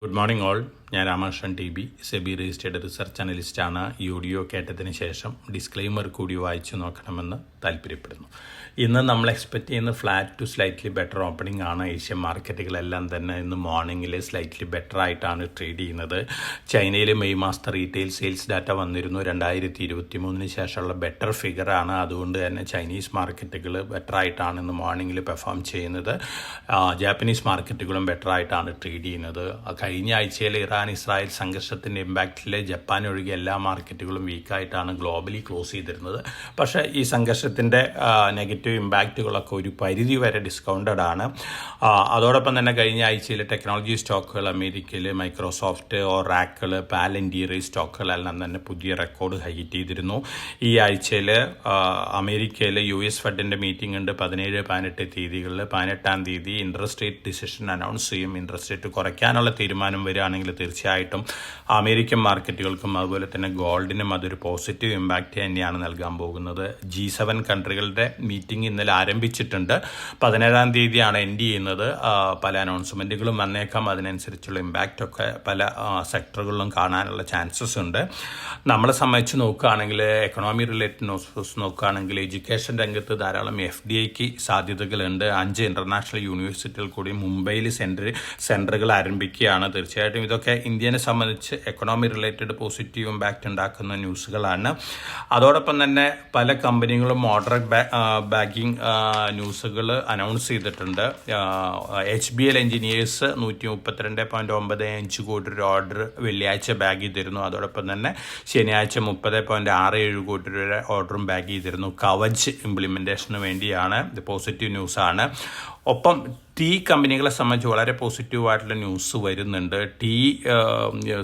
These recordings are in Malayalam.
Good morning all. ഞാൻ Ramakrishnan T B, SEBI registered research അനലിസ്റ്റാണ്. ഈ ഓഡിയോ കേട്ടതിന് ശേഷം ഡിസ്ക്ലെയിമർ കൂടി വായിച്ചു നോക്കണമെന്ന് താല്പര്യപ്പെടുന്നു. ഇന്ന് നമ്മൾ എക്സ്പെക്റ്റ് ചെയ്യുന്ന flat to slightly better opening ആണ്. ഏഷ്യൻ മാർക്കറ്റുകളെല്ലാം തന്നെ ഇന്ന് മോർണിംഗിൽ സ്ലൈറ്റ്ലി ബെറ്റർ ആയിട്ടാണ് ട്രേഡ് ചെയ്യുന്നത്. ചൈനയിൽ മെയ് മാസത്തെ റീറ്റെയിൽ സെയിൽസ് ഡാറ്റ വന്നിരുന്നു. 2023 ശേഷമുള്ള ബെറ്റർ ഫിഗറാണ്. അതുകൊണ്ട് തന്നെ ചൈനീസ് മാർക്കറ്റുകൾ ബെറ്റർ ആയിട്ടാണ് ഇന്ന് മോർണിംഗിൽ പെർഫോം ചെയ്യുന്നത്. ജാപ്പനീസ് മാർക്കറ്റുകളും ബെറ്റർ ആയിട്ടാണ് ട്രേഡ് ചെയ്യുന്നത്. കഴിഞ്ഞ ആഴ്ചയിൽ ഇസ്രായേൽ സംഘർഷത്തിൻ്റെ ഇമ്പാക്റ്റിൽ ജപ്പാൻ ഒഴികെ എല്ലാ മാർക്കറ്റുകളും വീക്കായിട്ടാണ് ഗ്ലോബലി ക്ലോസ് ചെയ്തിരുന്നത്. പക്ഷേ ഈ സംഘർഷത്തിൻ്റെ നെഗറ്റീവ് ഇമ്പാക്റ്റുകളൊക്കെ ഒരു പരിധി വരെ ഡിസ്കൗണ്ടഡ് ആണ്. അതോടൊപ്പം തന്നെ കഴിഞ്ഞ ആഴ്ചയിൽ ടെക്നോളജി സ്റ്റോക്കുകൾ അമേരിക്കയിൽ മൈക്രോസോഫ്റ്റ്, ഒറാക്കിൾ, പാലന്റിയർ സ്റ്റോക്കുകളെല്ലാം തന്നെ പുതിയ റെക്കോർഡ് ഹൈറ്റ് ചെയ്തിരുന്നു. ഈ ആഴ്ചയിൽ അമേരിക്കയിൽ US ഫെഡിൻ്റെ മീറ്റിംഗ് ഉണ്ട് 17-18 തീയതികളിൽ. 18-ാം തീയതി ഇൻട്രസ്റ്റ് റേറ്റ് ഡിസിഷൻ അനൗൺസ് ചെയ്യും. ഇൻട്രസ്റ്റ് റേറ്റ് കുറയ്ക്കാനുള്ള തീരുമാനം വരികയാണെങ്കിൽ തീർച്ചയായിട്ടും അമേരിക്കൻ മാർക്കറ്റുകൾക്കും അതുപോലെ തന്നെ ഗോൾഡിനും അതൊരു പോസിറ്റീവ് ഇമ്പാക്റ്റ് തന്നെയാണ് നൽകാൻ പോകുന്നത്. G7 കൺട്രികളുടെ മീറ്റിംഗ് ഇന്നലെ ആരംഭിച്ചിട്ടുണ്ട്. 17-ാം തീയതിയാണ് എൻഡ് ചെയ്യുന്നത്. പല അനൗൺസ്മെൻറ്റുകളും വന്നേക്കാം. അതിനനുസരിച്ചുള്ള ഇമ്പാക്റ്റൊക്കെ പല സെക്ടറുകളിലും കാണാനുള്ള ചാൻസസ് ഉണ്ട്. നമ്മളെ സംബന്ധിച്ച് നോക്കുകയാണെങ്കിൽ എക്കണോമി റിലേറ്റഡ് ന്യൂസ് നോക്കുകയാണെങ്കിൽ എഡ്യൂക്കേഷൻ രംഗത്ത് ധാരാളം FDIക്ക് സാധ്യതകളുണ്ട്. 5 ഇൻ്റർനാഷണൽ യൂണിവേഴ്സിറ്റികൾ കൂടി മുംബൈയിൽ സെൻറ്ററുകൾ ആരംഭിക്കുകയാണ്. തീർച്ചയായിട്ടും ഇതൊക്കെ ഇന്ത്യനെ സംബന്ധിച്ച് എക്കണോമി റിലേറ്റഡ് പോസിറ്റീവ് ഇമ്പാക്റ്റ് ഉണ്ടാക്കുന്ന ന്യൂസുകളാണ്. അതോടൊപ്പം തന്നെ പല കമ്പനികളും ഓർഡർ ബാങ്കിങ് ന്യൂസുകൾ അനൗൺസ് ചെയ്തിട്ടുണ്ട്. HBL എഞ്ചിനീയേഴ്സ് 132.95 കോടി രൂപ ഓർഡർ വെള്ളിയാഴ്ച ബാഗ് ചെയ്തിരുന്നു. അതോടൊപ്പം തന്നെ ശനിയാഴ്ച 30.67 കോടി രൂപ ഓർഡറും ബാഗ് ചെയ്തിരുന്നു. കവച് ഇംപ്ലിമെൻറ്റേഷന് വേണ്ടിയാണ്. ഇത് പോസിറ്റീവ് ന്യൂസാണ്. ഒപ്പം ടീ കമ്പനികളെ സംബന്ധിച്ച് വളരെ പോസിറ്റീവായിട്ടുള്ള ന്യൂസ് വരുന്നുണ്ട്. ടീ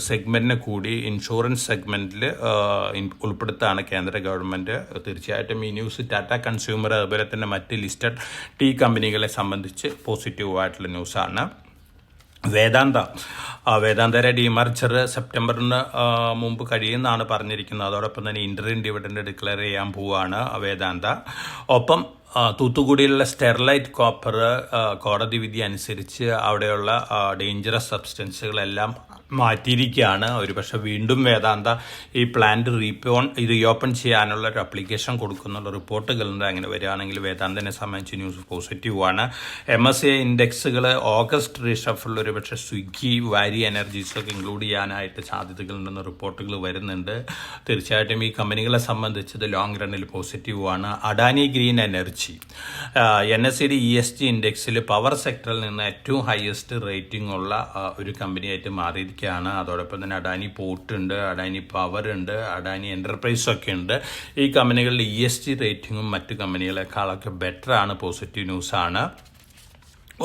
സെഗ്മെൻറ്റിനെ കൂടി ഇൻഷുറൻസ് സെഗ്മെൻറ്റിൽ ഉൾപ്പെടുത്താണ് കേന്ദ്ര ഗവൺമെൻറ്. തീർച്ചയായിട്ടും ഈ ന്യൂസ് ടാറ്റ കൺസ്യൂമർ അതുപോലെ തന്നെ മറ്റ് ലിസ്റ്റഡ് ടീ കമ്പനികളെ സംബന്ധിച്ച് പോസിറ്റീവായിട്ടുള്ള ന്യൂസാണ്. വേദാന്തയുടെ ഡീമർജർ സെപ്റ്റംബറിന് മുമ്പ് കഴിയുമെന്നാണ് പറഞ്ഞിരിക്കുന്നത്. അതോടൊപ്പം തന്നെ ഇൻ്ററിം ഡിവിഡൻഡ് ഡിക്ലെയർ ചെയ്യാൻ പോവുകയാണ് വേദാന്ത. ഒപ്പം തൂത്തുക്കുടിയിലുള്ള സ്റ്റെർലൈറ്റ് കോപ്പർ കോടതി വിധി അനുസരിച്ച് അവിടെയുള്ള ഡേഞ്ചറസ് സബ്സ്റ്റൻസുകളെല്ലാം മാറ്റിയിരിക്കുകയാണ്. ഒരുപക്ഷെ വീണ്ടും വേദാന്ത ഈ പ്ലാന്റ് റീഓപ്പൺ ചെയ്യാനുള്ള ഒരു അപ്ലിക്കേഷൻ കൊടുക്കുന്നുള്ള റിപ്പോർട്ടുകളുണ്ട്. അങ്ങനെ വരികയാണെങ്കിൽ വേദാന്തനെ സംബന്ധിച്ച് ന്യൂസ് പോസിറ്റീവാണ്. MSCI ഇൻഡെക്സുകൾ ഓഗസ്റ്റ് റീഷഫിളിൽ ഒരുപക്ഷെ സ്വിഗ്ഗി, വാരി എനർജീസൊക്കെ ഇൻക്ലൂഡ് ചെയ്യാനായിട്ട് സാധ്യതകളുണ്ടെന്ന് റിപ്പോർട്ടുകൾ വരുന്നുണ്ട്. തീർച്ചയായിട്ടും ഈ കമ്പനികളെ സംബന്ധിച്ചത് ലോങ് റണ്ണിൽ പോസിറ്റീവാണ്. Adani green energy NSE ESG ഇൻഡെക്സിൽ പവർ സെക്ടറിൽ നിന്ന് ഏറ്റവും ഹയസ്റ്റ് റേറ്റിംഗ് ഉള്ള ഒരു കമ്പനിയായിട്ട് മാറിയിരിക്കുകയാണ്. അതോടൊപ്പം തന്നെ അഡാനി പോർട്ട് ഉണ്ട്, അഡാനി പവർ ഉണ്ട്, അഡാനി എൻ്റർപ്രൈസ് ഒക്കെ ഉണ്ട്. ഈ കമ്പനികളുടെ ESG റേറ്റിംഗും മറ്റ് കമ്പനികളെക്കാളൊക്കെ ബെറ്ററാണ്. പോസിറ്റീവ് ന്യൂസാണ്.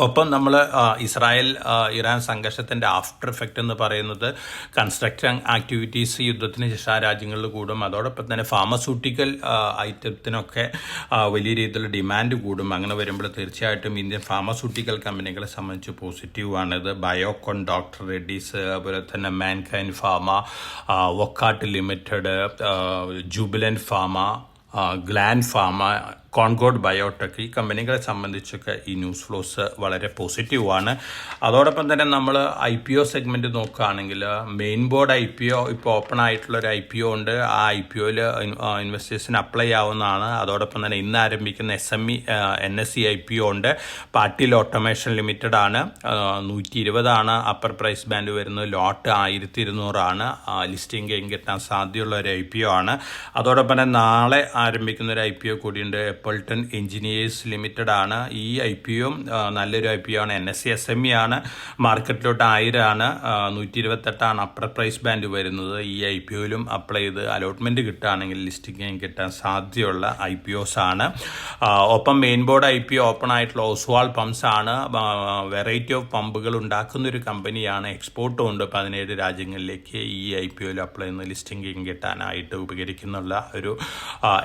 ഒപ്പം നമ്മൾ ഇസ്രായേൽ ഇറാൻ സംഘർഷത്തിൻ്റെ ആഫ്റ്റർ എഫക്റ്റ് എന്ന് പറയുന്നത് കൺസ്ട്രക്ഷൻ ആക്ടിവിറ്റീസ് യുദ്ധത്തിന് ശേഷം രാജ്യങ്ങളിൽ കൂടും. അതോടൊപ്പം തന്നെ ഫാർമസ്യൂട്ടിക്കൽ ഐറ്റത്തിനൊക്കെ വലിയ രീതിയിലുള്ള ഡിമാൻഡ് കൂടും. അങ്ങനെ വരുമ്പോൾ തീർച്ചയായിട്ടും ഇന്ത്യൻ ഫാർമസ്യൂട്ടിക്കൽ കമ്പനികളെ സംബന്ധിച്ച് പോസിറ്റീവാണിത്. ബയോകോൺ, ഡോക്ടർ റെഡ്ഡീസ്, അതുപോലെ തന്നെ Mankind pharma, Wockhardt limited, Jubilant pharma, Gland pharma, Concord biotech, ഈ കമ്പനികളെ സംബന്ധിച്ചൊക്കെ ഈ ന്യൂസ് ഫ്ലോസ് വളരെ പോസിറ്റീവാണ്. അതോടൊപ്പം തന്നെ നമ്മൾ IPO സെഗ്മെൻറ്റ് നോക്കുകയാണെങ്കിൽ മെയിൻ ബോർഡ് IPO ഇപ്പോൾ ഓപ്പൺ ആയിട്ടുള്ളൊരു IPO ഉണ്ട്. ആ IPOയിൽ ഇൻവെസ്റ്റേഴ്സിന് അപ്ലൈ ആവുന്നതാണ്. അതോടൊപ്പം തന്നെ ഇന്ന് ആരംഭിക്കുന്ന SME NSE IPO ഉണ്ട്. പാട്ടീൽ ഓട്ടോമേഷൻ ലിമിറ്റഡ് ആണ്. 120 അപ്പർ പ്രൈസ് ബാൻഡ് വരുന്നത്. ലോട്ട് 1200 ലിസ്റ്റിംഗ് ഗെയിൻ കിട്ടാൻ സാധ്യതയുള്ള ഒരു IPO ആണ്. അതോടൊപ്പം തന്നെ നാളെ ആരംഭിക്കുന്ന ഒരു IPO കൂടിയുണ്ട്. എപ്പിൾട്ടൺ എഞ്ചിനീയേഴ്സ് ലിമിറ്റഡ് ആണ്. ഈ IPO നല്ലൊരു IPO ആണ്. NSE SME ആണ്. മാർക്കറ്റിലോട്ട് 1000 ആണ്. 128 അപ്പർ പ്രൈസ് ബാൻഡ് വരുന്നത്. ഈ IPOയിലും അപ്ലൈ ചെയ്ത് അലോട്ട്മെൻറ്റ് കിട്ടുകയാണെങ്കിൽ ലിസ്റ്റിംഗ് ഗെയിൻ കിട്ടാൻ സാധ്യതയുള്ള IPOs ആണ്. ഒപ്പം മെയിൻ ബോർഡ് IPO ഓപ്പൺ ആയിട്ടുള്ള ഓസ്വാൾ പമ്പ്സ് ആണ്. വെറൈറ്റി ഓഫ് പമ്പുകൾ ഉണ്ടാക്കുന്ന ഒരു കമ്പനിയാണ്. എക്സ്പോർട്ടും ഉണ്ട് 17 രാജ്യങ്ങളിലേക്ക്. ഈ IPOയിൽ അപ്ലൈ ചെയ്യുന്ന ലിസ്റ്റിംഗ് ഗെയിൻ കിട്ടാനായിട്ട് ഉപകരിക്കുന്നുള്ള ഒരു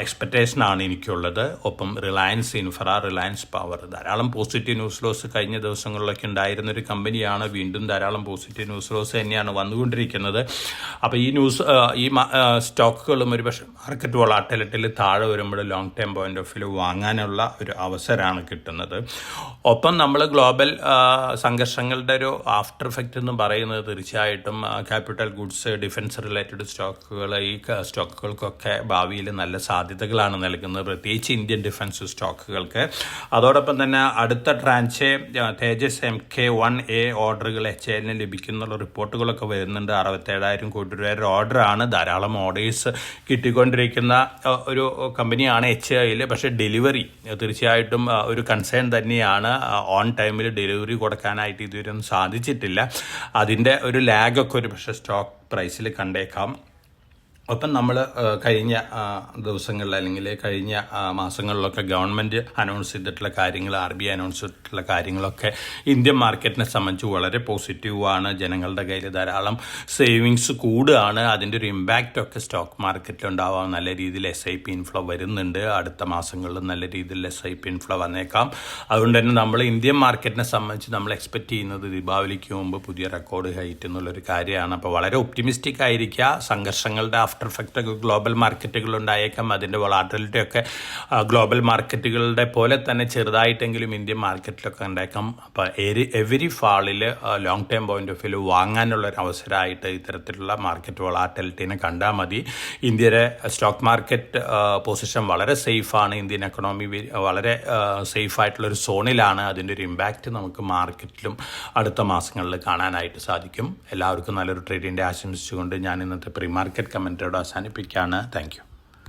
എക്സ്പെക്റ്റേഷനാണ് എനിക്കുള്ളത്. ഒപ്പം റിലയൻസ് ഇൻഫ്ര, റിലയൻസ് പവർ, ധാരാളം പോസിറ്റീവ് ന്യൂസ് ലോസ് കഴിഞ്ഞ ദിവസങ്ങളിലൊക്കെ ഉണ്ടായിരുന്നൊരു കമ്പനിയാണ്. വീണ്ടും ധാരാളം പോസിറ്റീവ് ന്യൂസ് ലോസ് തന്നെയാണ് വന്നുകൊണ്ടിരിക്കുന്നത്. അപ്പോൾ ഈ സ്റ്റോക്കുകളും ഒരുപക്ഷെ മാർക്കറ്റ് വോളാറ്റിലിറ്റിയിൽ താഴെ വരുമ്പോൾ long term point of view വാങ്ങാനുള്ള ഒരു അവസരമാണ് കിട്ടുന്നത്. ഒപ്പം നമ്മൾ ഗ്ലോബൽ സംഘർഷങ്ങളുടെ ഒരു ആഫ്റ്റർ എഫക്റ്റ് എന്ന് പറയുന്നത് തീർച്ചയായിട്ടും ക്യാപിറ്റൽ ഗുഡ്സ്, ഡിഫൻസ് റിലേറ്റഡ് സ്റ്റോക്കുകൾ, ഈ സ്റ്റോക്കുകൾക്കൊക്കെ ഭാവിയിൽ നല്ല സാധ്യതകളാണ് നൽകുന്നത്, പ്രത്യേകിച്ച് ഇന്ത്യൻ ഡിഫൻസ് സ്റ്റോക്കുകൾക്ക്. അതോടൊപ്പം തന്നെ അടുത്ത ട്രാൻച്ച് തേജസ് MK1A ഓർഡറുകൾ HAL ലഭിക്കുന്നുള്ള റിപ്പോർട്ടുകളൊക്കെ വരുന്നുണ്ട്. 67,000 കോടി രൂപയുടെ ഓർഡറാണ്. ധാരാളം ഓർഡേഴ്സ് കിട്ടിക്കൊണ്ടിരിക്കുന്ന ഒരു കമ്പനിയാണ് HAL. പക്ഷേ ഡെലിവറി തീർച്ചയായിട്ടും ഒരു കൺസേൺ തന്നെയാണ്. ഓൺ ടൈമിൽ ഡെലിവറി കൊടുക്കാനായിട്ട് ഇതുവരെ ഒന്നും സാധിച്ചിട്ടില്ല. അതിൻ്റെ ഒരു ലാഗൊക്കെ ഒരു പക്ഷേ സ്റ്റോക്ക് പ്രൈസിൽ കണ്ടേക്കാം. ഒപ്പം നമ്മൾ കഴിഞ്ഞ ദിവസങ്ങളിൽ അല്ലെങ്കിൽ കഴിഞ്ഞ മാസങ്ങളിലൊക്കെ ഗവൺമെൻറ് അനൗൺസ് ചെയ്തിട്ടുള്ള കാര്യങ്ങൾ, RBI അനൗൺസ് ചെയ്തിട്ടുള്ള കാര്യങ്ങളൊക്കെ ഇന്ത്യൻ മാർക്കറ്റിനെ സംബന്ധിച്ച് വളരെ പോസിറ്റീവാണ്. ജനങ്ങളുടെ കയ്യിൽ ധാരാളം സേവിങ്സ് കൂടുകയാണ്. അതിൻ്റെ ഒരു ഇമ്പാക്റ്റൊക്കെ സ്റ്റോക്ക് മാർക്കറ്റിൽ ഉണ്ടാവാം. നല്ല രീതിയിൽ SIP ഇൻഫ്ലോ വരുന്നുണ്ട്. അടുത്ത മാസങ്ങളിൽ നല്ല രീതിയിൽ SIP ഇൻഫ്ലോ വന്നേക്കാം. അതുകൊണ്ട് തന്നെ നമ്മൾ ഇന്ത്യൻ മാർക്കറ്റിനെ സംബന്ധിച്ച് നമ്മൾ എക്സ്പെക്റ്റ് ചെയ്യുന്നത് ദീപാവലിക്ക് മുമ്പ് പുതിയ റെക്കോർഡ് ഹൈറ്റ് എന്നുള്ളൊരു കാര്യമാണ്. അപ്പോൾ വളരെ ഒപ്റ്റിമിസ്റ്റിക് ആയിരിക്കുക. സംഘർഷങ്ങളുടെ ആഫ്റ്റർ എഫക്റ്റ് ഗ്ലോബൽ മാർക്കറ്റുകളുണ്ടായേക്കാം. അതിൻ്റെ വോളാറ്റിലിറ്റി ഒക്കെ ഗ്ലോബൽ മാർക്കറ്റുകളുടെ പോലെ തന്നെ ചെറുതായിട്ടെങ്കിലും ഇന്ത്യൻ മാർക്കറ്റിലൊക്കെ ഉണ്ടായേക്കാം. അപ്പോൾ എവരി ഫാളിൽ long term point of view വാങ്ങാനുള്ള ഒരു അവസരമായിട്ട് ഇത്തരത്തിലുള്ള മാർക്കറ്റ് വോളാറ്റിലിറ്റിനെ കണ്ടാൽ മതി. ഇന്ത്യയുടെ സ്റ്റോക്ക് മാർക്കറ്റ് പൊസിഷൻ വളരെ സേഫാണ്. ഇന്ത്യൻ എക്കണോമി വളരെ സേഫായിട്ടുള്ളൊരു സോണിലാണ്. അതിൻ്റെ ഒരു ഇമ്പാക്റ്റ് നമുക്ക് മാർക്കറ്റിലും അടുത്ത മാസങ്ങളിൽ കാണാനായിട്ട് സാധിക്കും. എല്ലാവർക്കും നല്ലൊരു ട്രേഡിൻ്റെ ആശംസിച്ചുകൊണ്ട് ഞാൻ ഇന്നത്തെ പ്രീ മാർക്കറ്റ് കമൻറ്ററിയോട് അവസാനിപ്പിക്കുകയാണ്. Thank you.